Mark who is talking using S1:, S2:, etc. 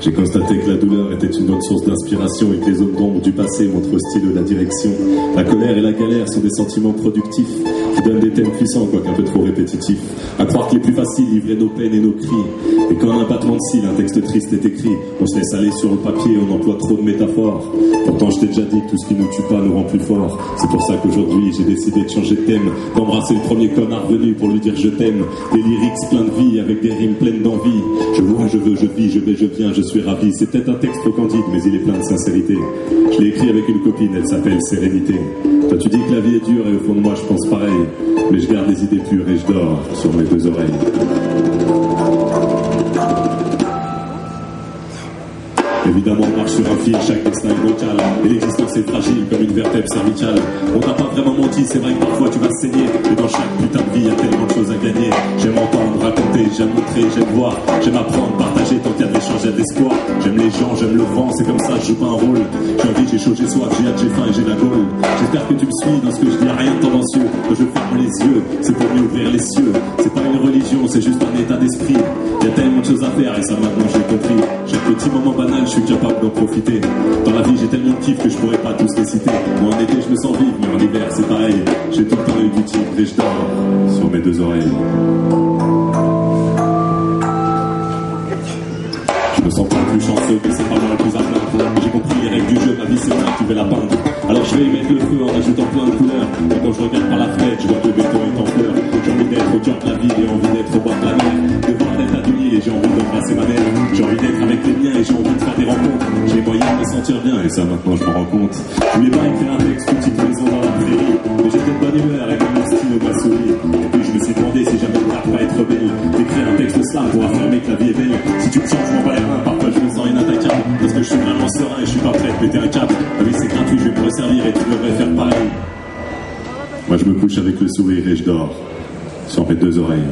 S1: J'ai constaté que la douleur était une autre source d'inspiration et que les zones d'ombre du passé montrent au style de la direction. La colère et la galère sont des sentiments productifs qui donnent des thèmes puissants, quoique un peu trop répétitifs. À croire que les plus faciles livraient nos peines et nos cris. Et quand un battement de cils, un texte triste est écrit, on se laisse aller sur le papier, on emploie trop de métaphores. Pourtant je t'ai déjà dit que tout ce qui nous tue pas nous rend plus forts. C'est pour ça qu'aujourd'hui j'ai décidé de changer de thème, d'embrasser le premier connard venu pour lui dire je t'aime. Des lyrics pleins de vie avec des rimes pleines d'envie. Je vois, je veux, je vis, je vais, je viens, je suis ravi. C'est peut-être un texte trop candide, mais il est plein de sincérité. Je l'ai écrit avec une copine, elle s'appelle Sérénité. Toi tu dis que la vie est dure et au fond de moi je pense pareil. Mais je garde les idées pures et je dors sur mes deux oreilles. Évidemment on marche sur un fil, chaque destin est local. Et l'existence est fragile comme une vertèbre cervicale. On t'a pas vraiment menti, c'est vrai que parfois tu vas saigner. Mais dans chaque putain de vie y a tellement de choses à gagner. J'aime entendre, raconter, j'aime montrer, j'aime voir. J'aime apprendre, partager, tant qu'il y a de l'échange, il y a de l'espoir. J'aime les gens, j'aime le vent, c'est comme ça, je joue pas un rôle. J'ai envie, j'ai chaud, j'ai soif, j'ai hâte, j'ai faim et j'ai la gaule. J'espère que tu me suis dans ce que je dis, y'a rien de tendancieux. Quand je ferme les yeux, c'est pour mieux ouvrir les cieux. C'est pas une religion, c'est juste un état d'esprit. Y a tellement de choses à faire et ça maintenant j'ai compris. Chaque petit moment banal, je suis capable d'en profiter. Dans la vie j'ai tellement de kiff que je pourrais pas tous les citer. Moi en été je me sens vivre, mais en hiver c'est pareil. J'ai tout le temps eu du tigre et je dors sur mes deux oreilles. Je me sens pas le plus chanceux, mais c'est pas moi le plus à plaindre. J'ai compris les règles du jeu, ma vie c'est moi qui vais la peindre. Alors je vais y mettre le feu en ajoutant plein de couleurs. Et quand je regarde par la fenêtre, je vois que le béton est en fleurs. J'ai envie d'être au cœur de la vie et envie d'être au bord de la mer. De voir d'être atelier et j'ai envie d'embrasser ma mère. J'ai envie d'être avec les miens et j'ai envie de faire des rencontres. J'ai les moyens de me sentir bien et ça maintenant je me rends compte. Je voulais pas écrire un texte petite maison dans la prairie, mais j'étais de bonne humeur et même mon style m'a souri. Et puis je me suis demandé si j'avais le droit de pas être belle. D'écrire un texte slam pour affirmer que la vie est belle. Si tu me sens, je m'en bats les reins, parfois je me sens inattaquable. Parce que je suis vraiment serein et je suis pas prêt de péter un câble. La vie c'est gratuit, je vais me resservir et tu devrais faire pareil. Moi je me couche avec le sourire et je dors sur mes deux oreilles.